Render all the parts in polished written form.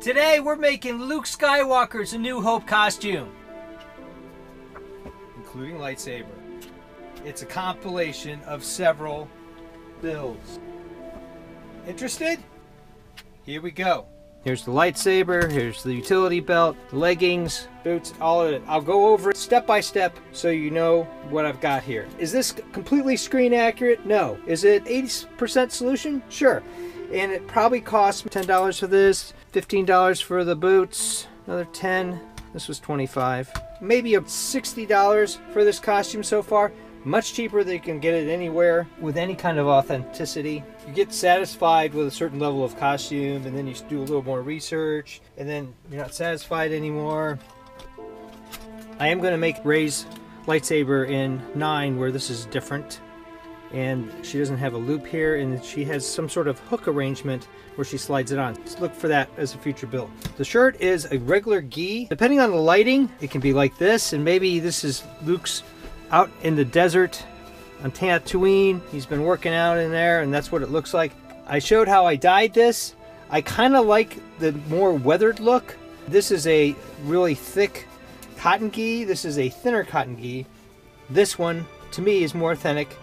Today we're making Luke Skywalker's A New Hope costume, including lightsaber. It's a compilation of several builds. Interested? Here we go. Here's the lightsaber, here's the utility belt, the leggings, boots, all of it. I'll go over it step by step so you know what I've got here. Is this completely screen accurate? No. Is it 80% solution? Sure. And it probably costs $10 for this, $15 for the boots, another $10. This was $25. Maybe $60 for this costume so far. Much cheaper than you can get it anywhere with any kind of authenticity. You get satisfied with a certain level of costume, and then you do a little more research, and then you're not satisfied anymore. I am going to make Rey's lightsaber in 9 where this is different. And she doesn't have a loop here, and she has some sort of hook arrangement where she slides it on. Just look for that as a future build. The shirt is a regular gi. Depending on the lighting, it can be like this, and maybe this is Luke's out in the desert on Tatooine. He's been working out in there, and that's what it looks like. I showed how I dyed this. I kind of like the more weathered look. This is a really thick cotton gi. This is a thinner cotton gi. This one, to me, is more authentic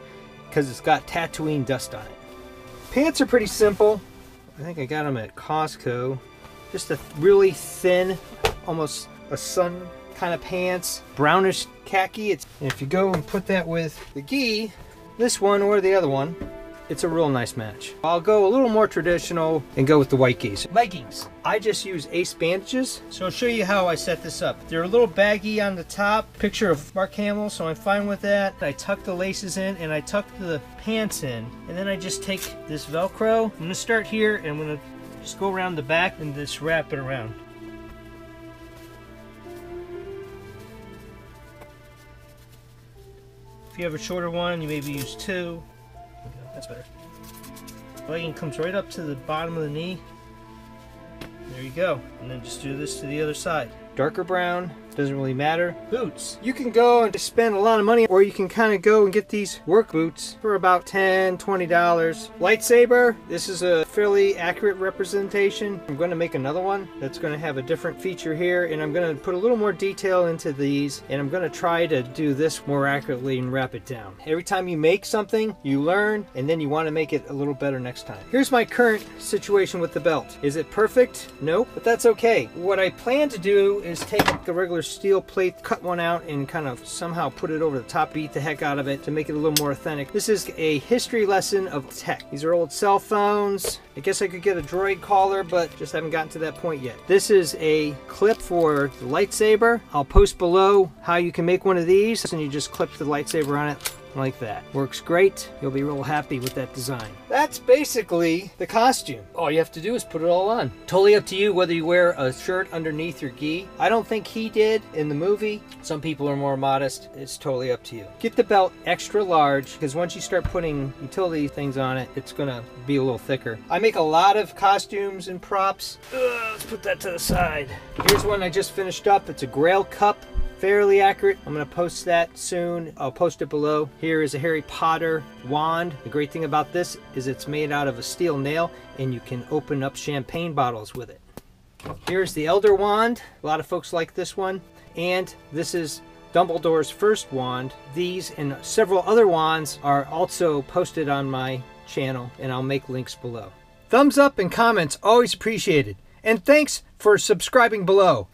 because it's got Tatooine dust on it. Pants are pretty simple. I think I got them at Costco. Just a really thin, almost a sun kind of pants, brownish khaki. And if you go and put that with the gi, this one or the other one, it's a real nice match. I'll go a little more traditional and go with the white gis. Leggings. I just use Ace bandages, so I'll show you how I set this up. They're a little baggy on the top, picture of Mark Hamill, so I'm fine with that. I tuck the laces in and I tuck the pants in, and then I just take this Velcro. I'm gonna start here and I'm gonna just go around the back and just wrap it around. If you have a shorter one, you maybe use 2. That's better. Legging comes right up to the bottom of the knee. There you go. And then just do this to the other side. Darker brown, doesn't really matter. Boots. You can go and just spend a lot of money, or you can kind of go and get these work boots for about $10, $20. Lightsaber. This is a fairly accurate representation. I'm going to make another one that's going to have a different feature here, and I'm going to put a little more detail into these, and I'm going to try to do this more accurately and wrap it down. Every time you make something, you learn, and then you want to make it a little better next time. Here's my current situation with the belt. Is it perfect? Nope, but that's okay. What I plan to do is take the regular steel plate, cut one out, and kind of somehow put it over the top, beat the heck out of it to make it a little more authentic. This is a history lesson of tech. These are old cell phones. I guess I could get a droid collar, but just haven't gotten to that point yet. This is a clip for the lightsaber. I'll post below how you can make one of these, and you just clip the lightsaber on it like that. Works great. You'll be real happy with that design. That's basically the costume. All you have to do is put it all on. Totally up to you whether you wear a shirt underneath your gi. I don't think he did in the movie. Some people are more modest. It's totally up to you. Get the belt extra large, because once you start putting utility things on it, it's gonna be a little thicker. I make a lot of costumes and props. Let's put that to the side. Here's one I just finished up. It's a Grail cup. Fairly accurate. I'm going to post that soon. I'll post it below. Here is a Harry Potter wand. The great thing about this is it's made out of a steel nail, and you can open up champagne bottles with it. Here's the Elder wand. A lot of folks like this one. And this is Dumbledore's first wand. These and several other wands are also posted on my channel, and I'll make links below. Thumbs up and comments always appreciated. And thanks for subscribing below.